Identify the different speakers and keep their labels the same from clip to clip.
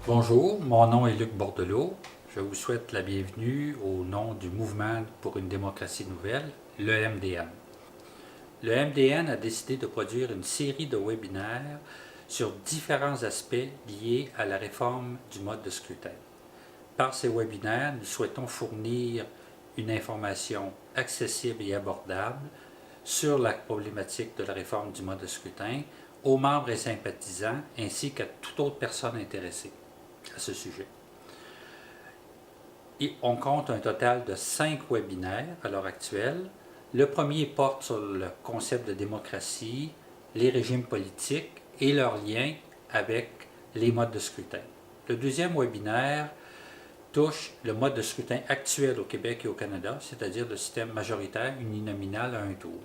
Speaker 1: Bonjour, mon nom est Luc Bordelot. Je vous souhaite la bienvenue au nom du Mouvement pour une démocratie nouvelle, le MDN. Le MDN a décidé de produire une série de webinaires sur différents aspects liés à la réforme du mode de scrutin. Par ces webinaires, nous souhaitons fournir une information accessible et abordable sur la problématique de la réforme du mode de scrutin aux membres et sympathisants ainsi qu'à toute autre personne intéressée à ce sujet. Et on compte un total de 5 webinaires à l'heure actuelle. Le premier porte sur le concept de démocratie, les régimes politiques et leurs liens avec les modes de scrutin. Le deuxième webinaire touche le mode de scrutin actuel au Québec et au Canada, c'est-à-dire le système majoritaire uninominal à un tour.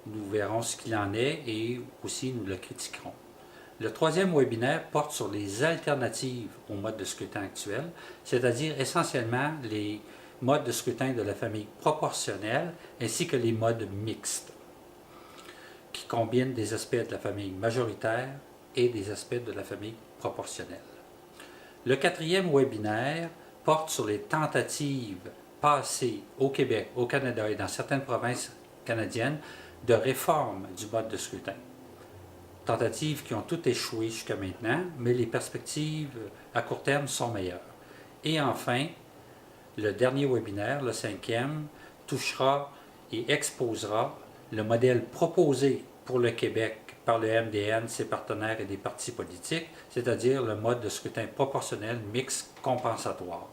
Speaker 1: Nous verrons ce qu'il en est et aussi nous le critiquerons. Le troisième webinaire porte sur les alternatives au mode de scrutin actuel, c'est-à-dire essentiellement les modes de scrutin de la famille proportionnelle ainsi que les modes mixtes, qui combinent des aspects de la famille majoritaire et des aspects de la famille proportionnelle. Le quatrième webinaire porte sur les tentatives passées au Québec, au Canada et dans certaines provinces canadiennes de réforme du mode de scrutin. Tentatives qui ont toutes échoué jusqu'à maintenant, mais les perspectives à court terme sont meilleures. Et enfin, le dernier webinaire, le cinquième, touchera et exposera le modèle proposé pour le Québec par le MDN, ses partenaires et des partis politiques, c'est-à-dire le mode de scrutin proportionnel mixte compensatoire.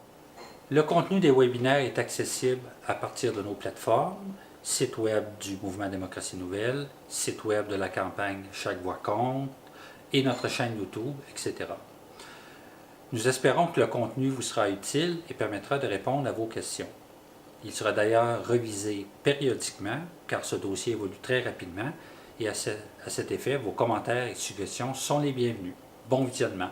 Speaker 1: Le contenu des webinaires est accessible à partir de nos plateformes, site web du Mouvement Démocratie Nouvelle, site web de la campagne Chaque voix compte et notre chaîne YouTube, etc. Nous espérons que le contenu vous sera utile et permettra de répondre à vos questions. Il sera d'ailleurs revisé périodiquement car ce dossier évolue très rapidement et à cet effet, vos commentaires et suggestions sont les bienvenus. Bon visionnement!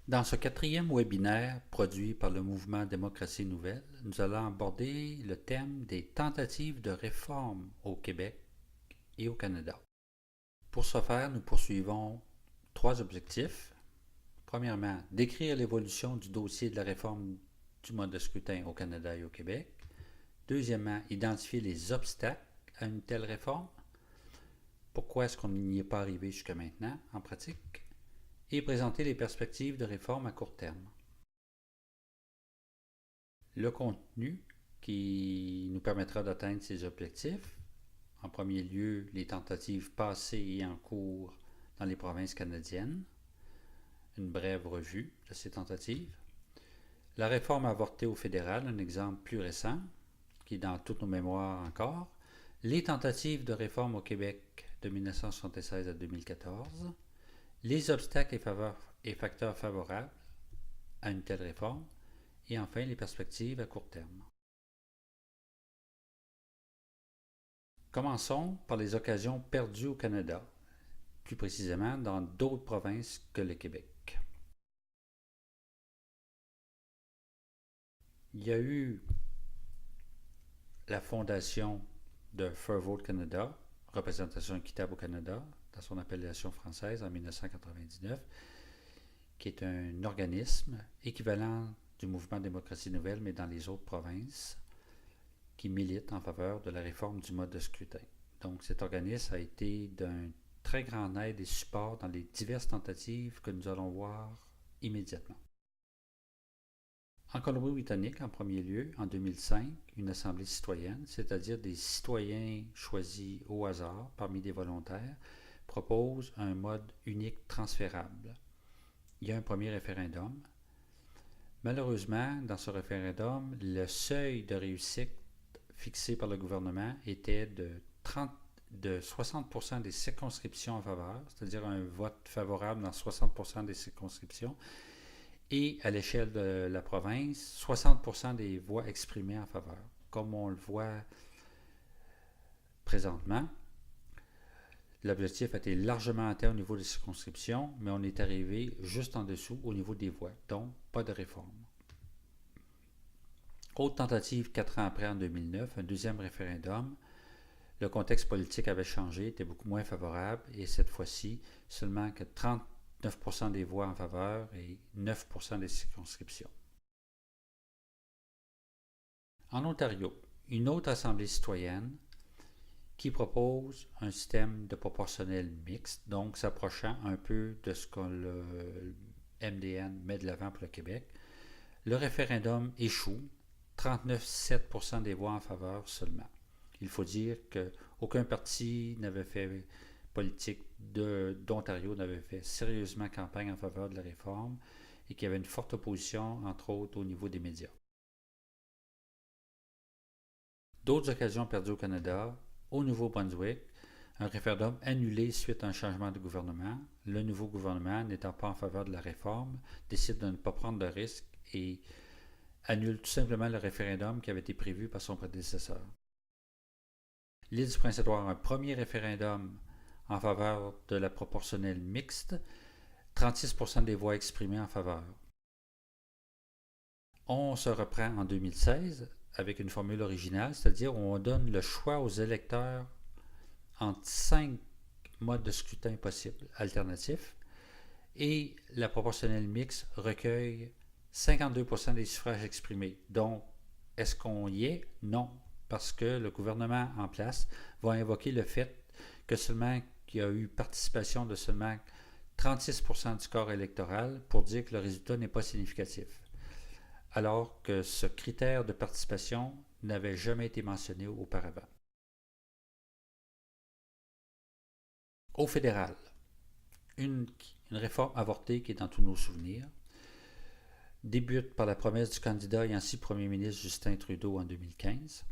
Speaker 1: Dans ce quatrième webinaire produit par le Mouvement Démocratie Nouvelle, nous allons aborder le thème des tentatives de réforme au Québec et au Canada. Pour ce faire, nous poursuivons 3 objectifs. Premièrement, décrire l'évolution du dossier de la réforme du mode de scrutin au Canada et au Québec. Deuxièmement, identifier les obstacles à une telle réforme. Pourquoi est-ce qu'on n'y est pas arrivé jusqu'à maintenant en pratique? Et présenter les perspectives de réforme à court terme. Le contenu qui nous permettra d'atteindre ces objectifs. En premier lieu, les tentatives passées et en cours dans les provinces canadiennes. Une brève revue de ces tentatives. La réforme avortée au fédéral, un exemple plus récent, qui est dans toutes nos mémoires encore. Les tentatives de réforme au Québec de 1976 à 2014. Les obstacles et facteurs favorables à une telle réforme. Et enfin, les perspectives à court terme. Commençons par les occasions perdues au Canada, plus précisément dans d'autres provinces que le Québec. Il y a eu la fondation de Fair Vote Canada, Représentation équitable au Canada, dans son appellation française en 1999, qui est un organisme équivalent du Mouvement Démocratie Nouvelle, mais dans les autres provinces, qui milite en faveur de la réforme du mode de scrutin. Donc cet organisme a été d'un très grand aide et support dans les diverses tentatives que nous allons voir immédiatement. En Colombie-Britannique, en premier lieu, en 2005, une assemblée citoyenne, c'est-à-dire des citoyens choisis au hasard parmi des volontaires, propose un mode unique transférable. Il y a un premier référendum. Malheureusement, dans ce référendum, le seuil de réussite fixé par le gouvernement était de 60% des circonscriptions en faveur, c'est-à-dire un vote favorable dans 60% des circonscriptions, et à l'échelle de la province, 60% des voix exprimées en faveur. Comme on le voit présentement, l'objectif a été largement atteint au niveau des circonscriptions, mais on est arrivé juste en dessous au niveau des voix, donc pas de réforme. Autre tentative 4 ans après, en 2009, un deuxième référendum. Le contexte politique avait changé, était beaucoup moins favorable, et cette fois-ci, seulement que 9% des voix en faveur et 9% des circonscriptions. En Ontario, une autre assemblée citoyenne qui propose un système de proportionnel mixte, donc s'approchant un peu de ce que le MDN met de l'avant pour le Québec. Le référendum échoue, 39,7% des voix en faveur seulement. Il faut dire qu'aucun parti politique d'Ontario n'avait fait sérieusement campagne en faveur de la réforme et qu'il y avait une forte opposition, entre autres, au niveau des médias. D'autres occasions perdues au Canada, au Nouveau-Brunswick, un référendum annulé suite à un changement de gouvernement. Le nouveau gouvernement, n'étant pas en faveur de la réforme, décide de ne pas prendre de risque et annule tout simplement le référendum qui avait été prévu par son prédécesseur. L'île du Prince-Édouard, un premier référendum en faveur de la proportionnelle mixte, 36% des voix exprimées en faveur. On se reprend en 2016 avec une formule originale, c'est-à-dire on donne le choix aux électeurs entre 5 modes de scrutin possibles, alternatifs, et la proportionnelle mixte recueille 52% des suffrages exprimés. Donc, est-ce qu'on y est? Non, parce que le gouvernement en place va invoquer le fait que seulement qu'il y a eu participation de seulement 36% du corps électoral pour dire que le résultat n'est pas significatif, alors que ce critère de participation n'avait jamais été mentionné auparavant. Au fédéral, une réforme avortée qui est dans tous nos souvenirs, débute par la promesse du candidat et ainsi premier ministre Justin Trudeau en 2015,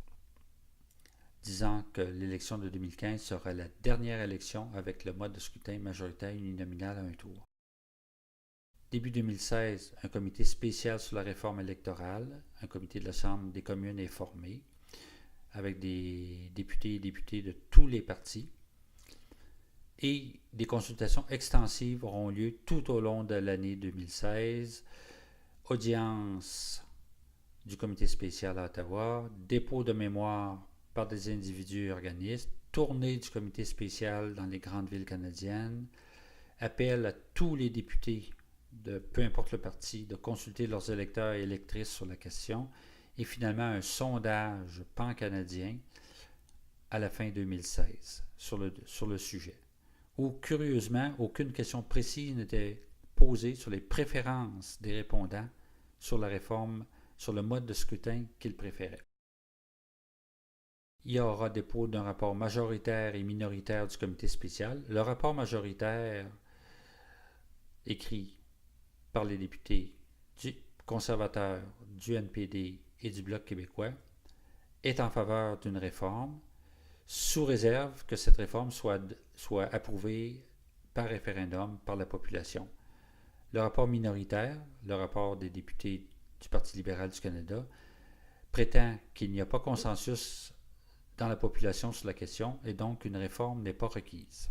Speaker 1: disant que l'élection de 2015 sera la dernière élection avec le mode de scrutin majoritaire uninominal à un tour. Début 2016, un comité spécial sur la réforme électorale, un comité de la Chambre des communes est formé, avec des députés et députés de tous les partis, et des consultations extensives auront lieu tout au long de l'année 2016. Audience du comité spécial à Ottawa, dépôt de mémoire par des individus et organismes, tournée du comité spécial dans les grandes villes canadiennes, appel à tous les députés de peu importe le parti de consulter leurs électeurs et électrices sur la question, et finalement un sondage pan-canadien à la fin 2016 sur le sujet, où curieusement aucune question précise n'était posée sur les préférences des répondants sur la réforme, sur le mode de scrutin qu'ils préféraient. Il y aura dépôt d'un rapport majoritaire et minoritaire du comité spécial. Le rapport majoritaire, écrit par les députés du conservateur, du NPD et du Bloc québécois, est en faveur d'une réforme, sous réserve que cette réforme soit approuvée par référendum par la population. Le rapport minoritaire, le rapport des députés du Parti libéral du Canada, prétend qu'il n'y a pas consensus dans la population sur la question et donc une réforme n'est pas requise.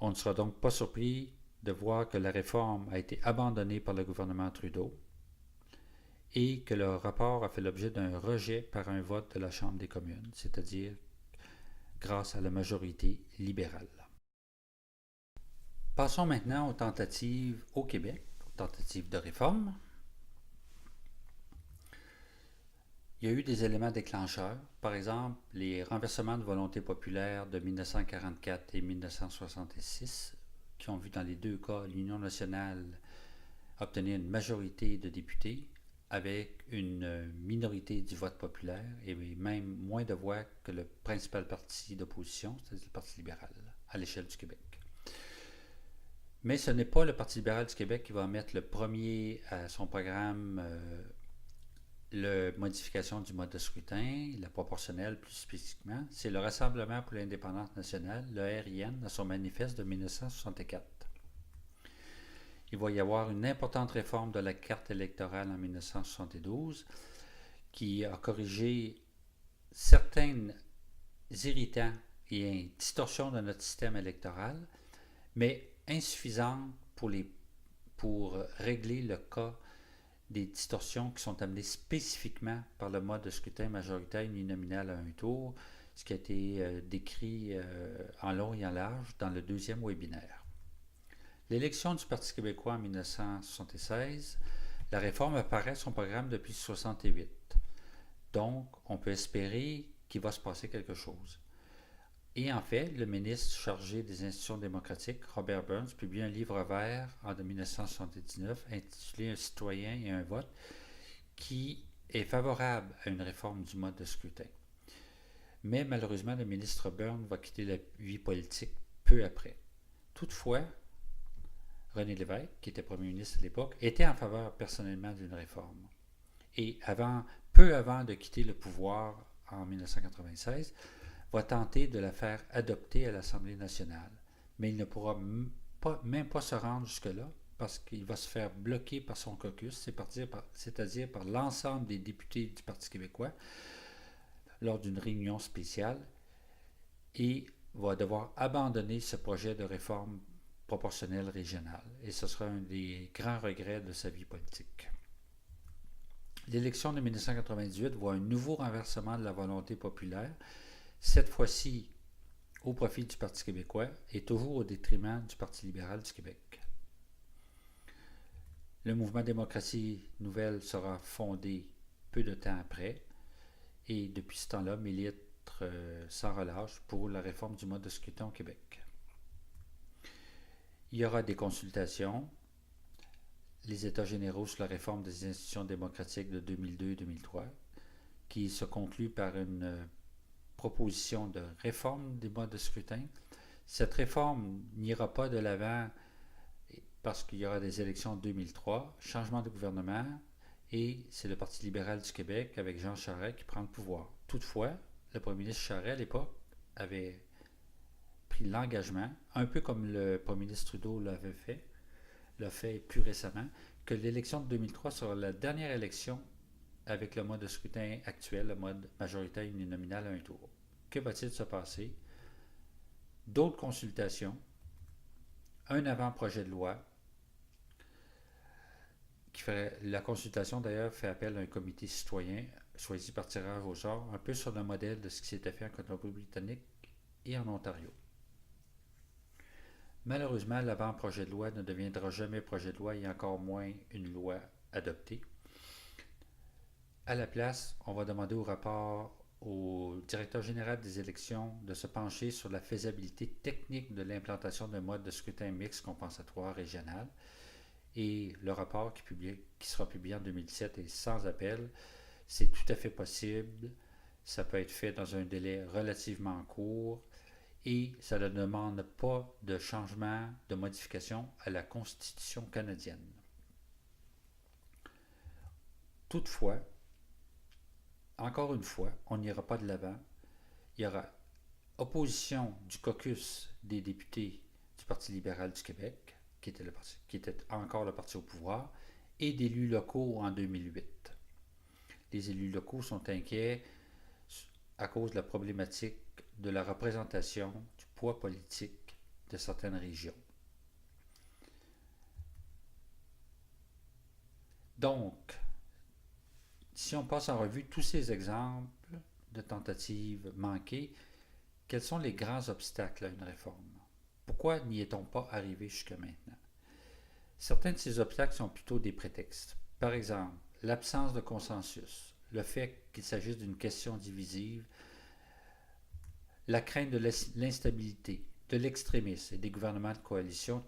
Speaker 1: On ne sera donc pas surpris de voir que la réforme a été abandonnée par le gouvernement Trudeau et que le rapport a fait l'objet d'un rejet par un vote de la Chambre des communes, c'est-à-dire grâce à la majorité libérale. Passons maintenant aux tentatives au Québec, aux tentatives de réforme. Il y a eu des éléments déclencheurs, par exemple les renversements de volonté populaire de 1944 et 1966, qui ont vu dans les deux cas l'Union nationale obtenir une majorité de députés avec une minorité du vote populaire et même moins de voix que le principal parti d'opposition, c'est-à-dire le Parti libéral, à l'échelle du Québec. Mais ce n'est pas le Parti libéral du Québec qui va mettre le premier à son programme la modification du mode de scrutin, la proportionnelle plus spécifiquement. C'est le Rassemblement pour l'indépendance nationale, le RIN, dans son manifeste de 1964. Il va y avoir une importante réforme de la carte électorale en 1972 qui a corrigé certains irritants et distorsions de notre système électoral, mais insuffisante pour régler le cas des distorsions qui sont amenées spécifiquement par le mode de scrutin majoritaire uninominal à un tour, ce qui a été décrit en long et en large dans le deuxième webinaire. L'élection du Parti québécois en 1976, la réforme apparaît à son programme depuis 1968. Donc, on peut espérer qu'il va se passer quelque chose. Et en fait, le ministre chargé des institutions démocratiques, Robert Burns, publie un livre vert en 1979 intitulé Un citoyen et un vote, qui est favorable à une réforme du mode de scrutin. Mais malheureusement, le ministre Burns va quitter la vie politique peu après. Toutefois, René Lévesque, qui était premier ministre à l'époque, était en faveur personnellement d'une réforme. Et peu avant de quitter le pouvoir en 1996, va tenter de la faire adopter à l'Assemblée nationale. Mais il ne pourra même pas se rendre jusque-là parce qu'il va se faire bloquer par son caucus, c'est-à-dire par l'ensemble des députés du Parti québécois lors d'une réunion spéciale, et va devoir abandonner ce projet de réforme proportionnelle régionale. Et ce sera un des grands regrets de sa vie politique. L'élection de 1998 voit un nouveau renversement de la volonté populaire, cette fois-ci au profit du Parti québécois et toujours au détriment du Parti libéral du Québec. Le mouvement Démocratie nouvelle sera fondé peu de temps après et depuis ce temps-là milite sans relâche pour la réforme du mode de scrutin au Québec. Il y aura des consultations, les États généraux sur la réforme des institutions démocratiques de 2002-2003, qui se conclut par une proposition de réforme des modes de scrutin. Cette réforme n'ira pas de l'avant parce qu'il y aura des élections en 2003, changement de gouvernement, et c'est le Parti libéral du Québec avec Jean Charest qui prend le pouvoir. Toutefois, le premier ministre Charest à l'époque avait pris l'engagement, un peu comme le premier ministre Trudeau l'a fait plus récemment, que l'élection de 2003 sera la dernière élection avec le mode de scrutin actuel, le mode majoritaire uninominal à un tour. Que va-t-il se passer? D'autres consultations, un avant-projet de loi, la consultation d'ailleurs fait appel à un comité citoyen choisi par tirage au sort, un peu sur le modèle de ce qui s'était fait en Colombie-Britannique et en Ontario. Malheureusement, l'avant-projet de loi ne deviendra jamais projet de loi et encore moins une loi adoptée. À la place, on va demander au directeur général des élections de se pencher sur la faisabilité technique de l'implantation d'un mode de scrutin mixte compensatoire régional. Et le rapport qui sera publié en 2017 est sans appel. C'est tout à fait possible. Ça peut être fait dans un délai relativement court et ça ne demande pas de changement, de modification à la Constitution canadienne. Toutefois, encore une fois, on n'ira pas de l'avant. Il y aura opposition du caucus des députés du Parti libéral du Québec, qui était encore le parti au pouvoir, et d'élus locaux en 2008. Les élus locaux sont inquiets à cause de la problématique de la représentation du poids politique de certaines régions. Donc, si on passe en revue tous ces exemples de tentatives manquées, quels sont les grands obstacles à une réforme? Pourquoi n'y est-on pas arrivé jusqu'à maintenant? Certains de ces obstacles sont plutôt des prétextes. Par exemple, l'absence de consensus, le fait qu'il s'agisse d'une question divisive, la crainte de l'instabilité, de l'extrémisme et des gouvernements de coalition,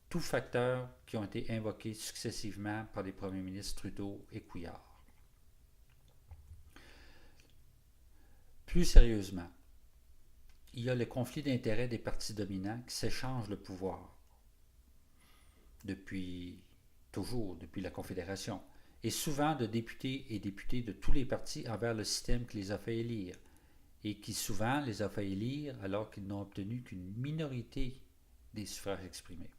Speaker 1: tous facteurs qui ont été invoqués successivement par les premiers ministres Trudeau et Couillard. Plus sérieusement, il y a le conflit d'intérêts des partis dominants qui s'échangent le pouvoir depuis la Confédération, et souvent de députés et députés de tous les partis envers le système qui les a fait élire, et qui souvent les a fait élire alors qu'ils n'ont obtenu qu'une minorité des suffrages exprimés.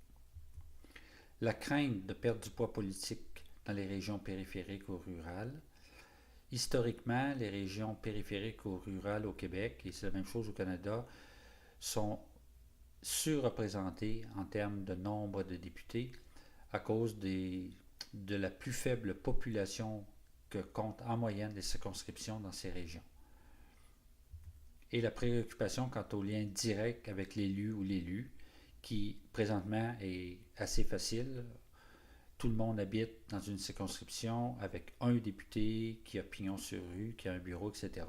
Speaker 1: La crainte de perdre du poids politique dans les régions périphériques ou rurales. Historiquement, les régions périphériques ou rurales au Québec, et c'est la même chose au Canada, sont surreprésentées en termes de nombre de députés à cause de la plus faible population que comptent en moyenne les circonscriptions dans ces régions. et la préoccupation quant au lien direct avec l'élu ou l'élu, qui présentement est assez facile. Tout le monde habite dans une circonscription avec un député qui a pignon sur rue, qui a un bureau, etc.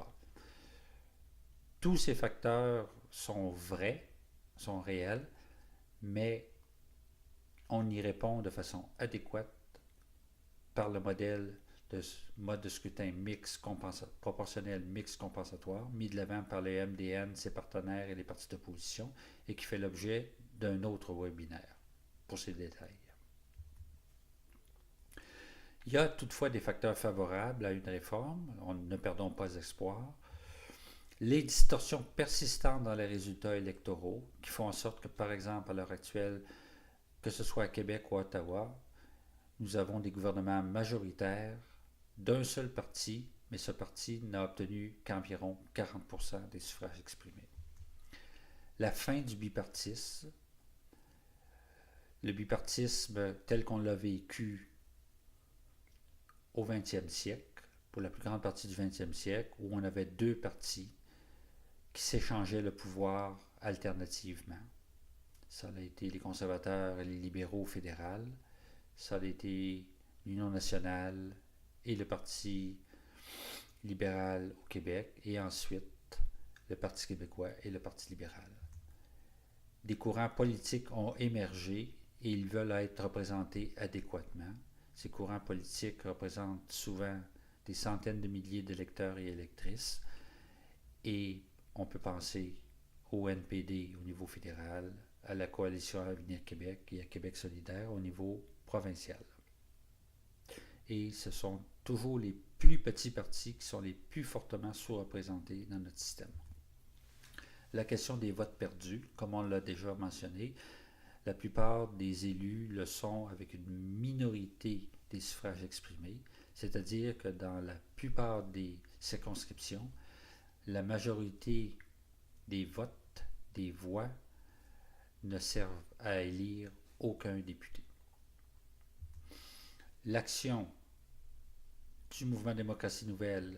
Speaker 1: Tous ces facteurs sont vrais, sont réels, mais on y répond de façon adéquate par le mode de scrutin proportionnel mixte compensatoire, mis de l'avant par les MDN, ses partenaires et les partis d'opposition, et qui fait l'objet d'un autre webinaire pour ces détails. Il y a toutefois des facteurs favorables à une réforme, ne perdons pas espoir. Les distorsions persistantes dans les résultats électoraux, qui font en sorte que, par exemple, à l'heure actuelle, que ce soit à Québec ou à Ottawa, nous avons des gouvernements majoritaires d'un seul parti, mais ce parti n'a obtenu qu'environ 40% des suffrages exprimés. La fin du bipartisme, le bipartisme tel qu'on l'a vécu au 20e siècle, pour la plus grande partie du 20e siècle, où on avait deux partis qui s'échangeaient le pouvoir alternativement. Ça a été les conservateurs et les libéraux fédéraux, ça a été l'Union nationale et le Parti libéral au Québec, et ensuite le Parti québécois et le Parti libéral. Des courants politiques ont émergé et ils veulent être représentés adéquatement. Ces courants politiques représentent souvent des centaines de milliers d'électeurs et électrices, et on peut penser au NPD au niveau fédéral, à la Coalition Avenir Québec et à Québec solidaire au niveau provincial. Et ce sont toujours les plus petits partis qui sont les plus fortement sous-représentés dans notre système. La question des votes perdus, comme on l'a déjà mentionné, la plupart des élus le sont avec une minorité des suffrages exprimés, c'est-à-dire que dans la plupart des circonscriptions, la majorité des votes, des voix, ne servent à élire aucun député. L'action du mouvement Démocratie Nouvelle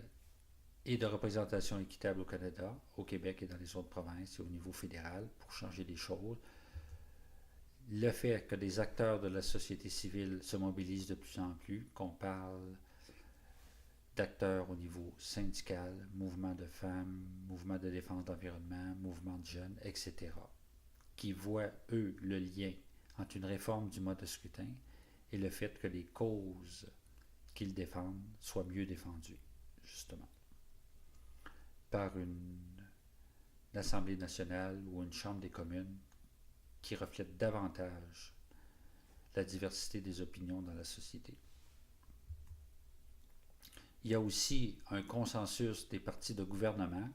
Speaker 1: et de représentation équitable au Canada, au Québec et dans les autres provinces et au niveau fédéral pour changer des choses, le fait que des acteurs de la société civile se mobilisent de plus en plus, qu'on parle d'acteurs au niveau syndical, mouvement de femmes, mouvement de défense d'environnement, mouvement de jeunes, etc., qui voient, eux, le lien entre une réforme du mode de scrutin et le fait que les causes qu'ils défendent soient mieux défendues, justement, par une Assemblée nationale ou une Chambre des communes qui reflète davantage la diversité des opinions dans la société. Il y a aussi un consensus des partis de gouvernement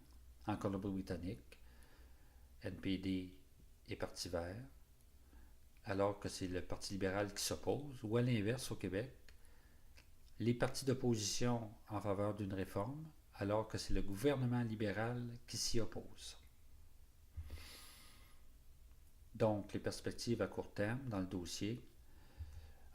Speaker 1: en Colombie-Britannique, NPD et Parti vert, alors que c'est le Parti libéral qui s'oppose, ou à l'inverse au Québec, les partis d'opposition en faveur d'une réforme, alors que c'est le gouvernement libéral qui s'y oppose. Donc, les perspectives à court terme dans le dossier.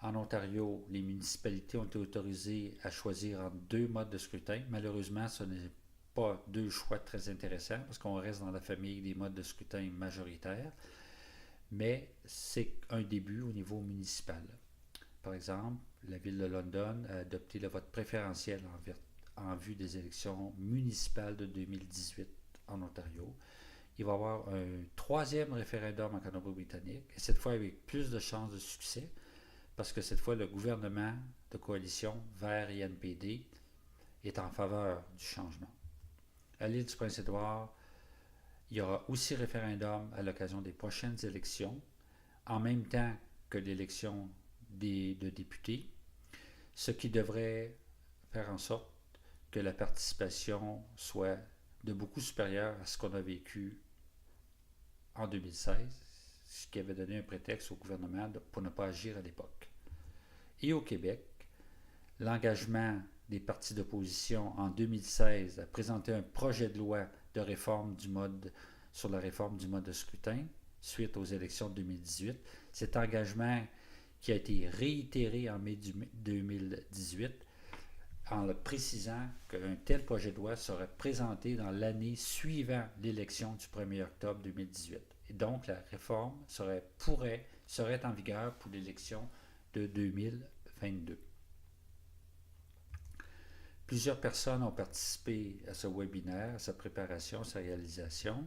Speaker 1: En Ontario, les municipalités ont été autorisées à choisir entre deux modes de scrutin. Malheureusement, ce n'est pas deux choix très intéressants parce qu'on reste dans la famille des modes de scrutin majoritaires, mais c'est un début au niveau municipal. Par exemple, la ville de London a adopté le vote préférentiel en vue des élections municipales de 2018 en Ontario. Il va y avoir un troisième référendum en Colombie-Britannique, et cette fois avec plus de chances de succès, parce que cette fois, le gouvernement de coalition Vert et NPD est en faveur du changement. À l'île du Prince-Édouard, il y aura aussi référendum à l'occasion des prochaines élections, en même temps que l'élection de députés, ce qui devrait faire en sorte que la participation soit de beaucoup supérieure à ce qu'on a vécu en 2016, ce qui avait donné un prétexte au gouvernement pour ne pas agir à l'époque. Et au Québec, l'engagement des partis d'opposition en 2016 à présenter un projet de loi de réforme sur la réforme du mode de scrutin suite aux élections de 2018. Cet engagement qui a été réitéré en mai 2018 en le précisant qu'un tel projet de loi serait présenté dans l'année suivant l'élection du 1er octobre 2018. Et donc, la réforme serait en vigueur pour l'élection de 2022. Plusieurs personnes ont participé à ce webinaire, à sa préparation, à sa réalisation.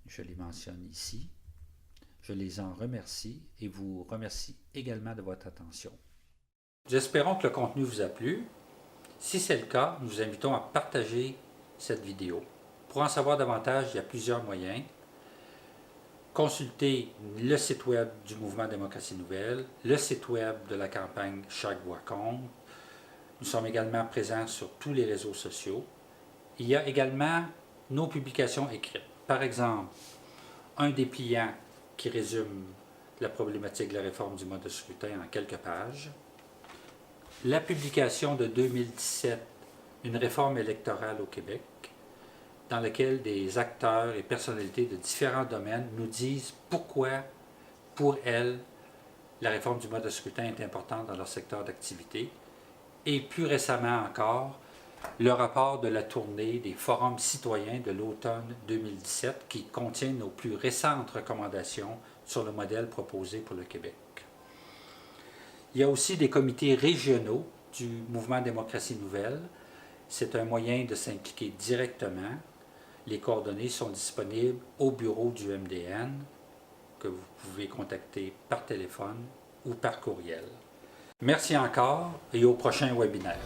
Speaker 1: Je les mentionne ici. Je les en remercie et vous remercie également de votre attention. Nous espérons que le contenu vous a plu. Si c'est le cas, nous vous invitons à partager cette vidéo. Pour en savoir davantage, il y a plusieurs moyens. Consultez le site web du Mouvement Démocratie Nouvelle, le site web de la campagne Chaque voix compte. Nous sommes également présents sur tous les réseaux sociaux. Il y a également nos publications écrites. Par exemple, un dépliant qui résume la problématique de la réforme du mode de scrutin en quelques pages. La publication de 2017, une réforme électorale au Québec, dans laquelle des acteurs et personnalités de différents domaines nous disent pourquoi, pour elles, la réforme du mode de scrutin est importante dans leur secteur d'activité. Et plus récemment encore, le rapport de la tournée des forums citoyens de l'automne 2017 qui contient nos plus récentes recommandations sur le modèle proposé pour le Québec. Il y a aussi des comités régionaux du Mouvement Démocratie Nouvelle. C'est un moyen de s'impliquer directement. Les coordonnées sont disponibles au bureau du MDN que vous pouvez contacter par téléphone ou par courriel. Merci encore et au prochain webinaire.